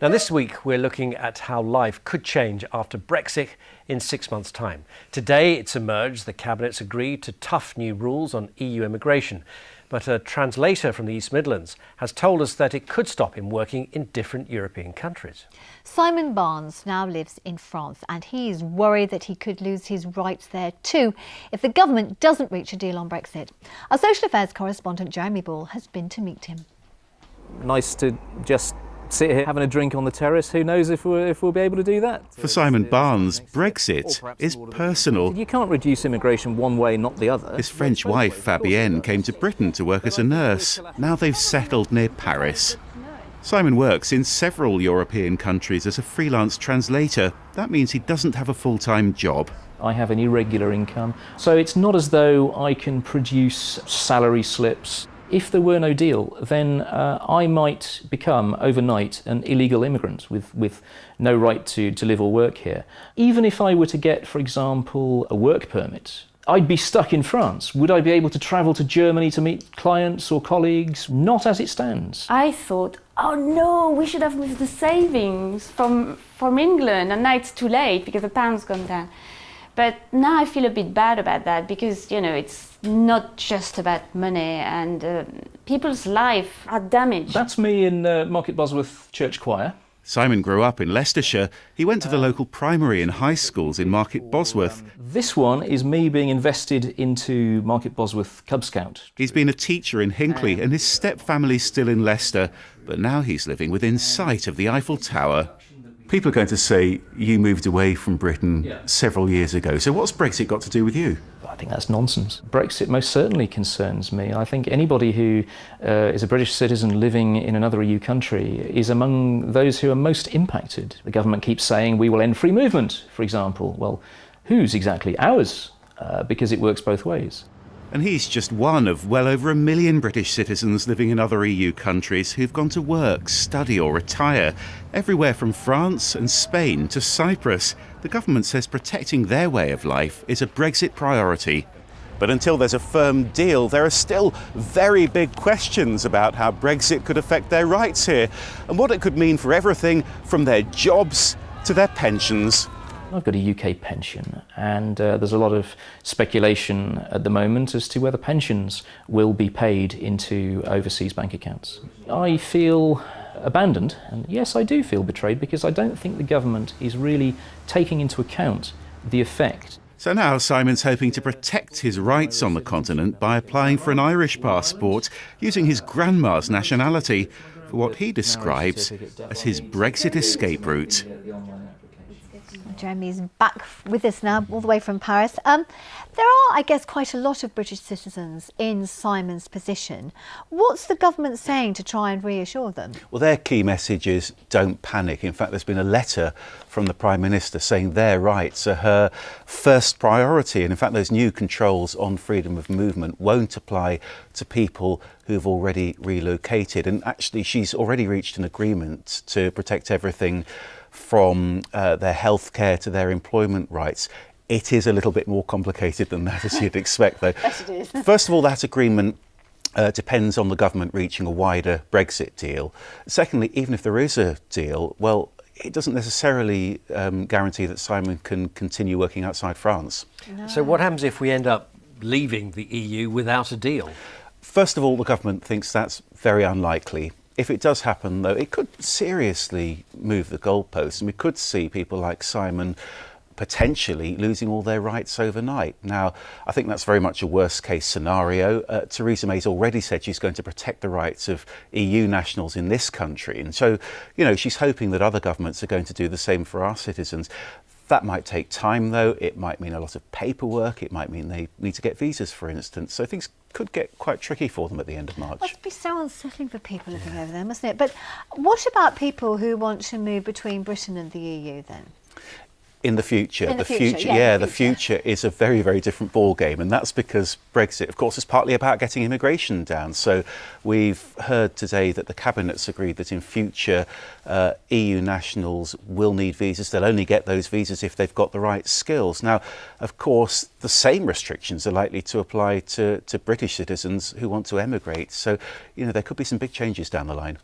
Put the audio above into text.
Now this week we're looking at how life could change after Brexit in 6 months' time. Today it's emerged the Cabinet's agreed to tough new rules on EU immigration. But a translator from the East Midlands has told us that it could stop him working in different European countries. Simon Barnes now lives in France and he's worried that he could lose his rights there too if the government doesn't reach a deal on Brexit. Our social affairs correspondent Jeremy Ball has been to meet him. Nice to just sit here having a drink on the terrace. Who knows if we'll be able to do that? For Simon Barnes, Brexit is personal. You can't reduce immigration one way, not the other. His French wife, Fabienne, came to Britain to work as a nurse. Now they've settled near Paris. Simon works in several European countries as a freelance translator. That means he doesn't have a full-time job. I have an irregular income, so it's not as though I can produce salary slips. If there were no deal, then I might become overnight an illegal immigrant with no right to live or work here. Even if I were to get, for example, a work permit, I'd be stuck in France. Would I be able to travel to Germany to meet clients or colleagues? Not as it stands. I thought, oh no, we should have moved the savings from England, and now it's too late because the pound's gone down. But now I feel a bit bad about that because, you know, it's not just about money and people's lives are damaged. That's me in Market Bosworth Church Choir. Simon grew up in Leicestershire. He went to the local primary and high schools in Market Bosworth. This one is me being invested into Market Bosworth Cub Scout. He's been a teacher in Hinckley and his step-family's still in Leicester, but now he's living within sight of the Eiffel Tower. People are going to say you moved away from Britain several years ago. So what's Brexit got to do with you? I think that's nonsense. Brexit most certainly concerns me. I think anybody who is a British citizen living in another EU country is among those who are most impacted. The government keeps saying we will end free movement, for example. Well, whose exactly? Ours, because it works both ways. And he's just one of well over 1 million British citizens living in other EU countries who've gone to work, study or retire, everywhere from France and Spain to Cyprus. The government says protecting their way of life is a Brexit priority. But until there's a firm deal, there are still very big questions about how Brexit could affect their rights here and what it could mean for everything from their jobs to their pensions. I've got a UK pension and there's a lot of speculation at the moment as to whether pensions will be paid into overseas bank accounts. I feel abandoned, and yes, I do feel betrayed because I don't think the government is really taking into account the effect. So now Simon's hoping to protect his rights on the continent by applying for an Irish passport using his grandma's nationality for what he describes as his Brexit escape route. Jeremy's back with us now, all the way from Paris. There are, I guess, quite a lot of British citizens in Simon's position. What's the government saying to try and reassure them? Well, their key message is don't panic. In fact, there's been a letter from the Prime Minister saying their rights are her first priority. And in fact, those new controls on freedom of movement won't apply to people who've already relocated. And actually, she's already reached an agreement to protect everything from their health care to their employment rights. It is a little bit more complicated than that, as you'd expect, though. Yes, it is. First of all, that agreement depends on the government reaching a wider Brexit deal. Secondly, even if there is a deal, well, it doesn't necessarily guarantee that Simon can continue working outside France. No. So what happens if we end up leaving the EU without a deal? First of all, the government thinks that's very unlikely. If it does happen, though, it could seriously move the goalposts, and we could see people like Simon potentially losing all their rights overnight. Now, I think that's very much a worst-case scenario. Theresa May's already said she's going to protect the rights of EU nationals in this country, and so, you know, she's hoping that other governments are going to do the same for our citizens. That might take time, though. It might mean a lot of paperwork. It might mean they need to get visas, for instance. So things could get quite tricky for them at the end of March. Must be so unsettling for people living over there, mustn't it? But what about people who want to move between Britain and the EU then? In the future, the future is a very, very different ball game, and that's because Brexit, of course, is partly about getting immigration down. So we've heard today that the Cabinet's agreed that in future EU nationals will need visas. They'll only get those visas if they've got the right skills. Now, of course, the same restrictions are likely to apply to British citizens who want to emigrate. So, you know, there could be some big changes down the line.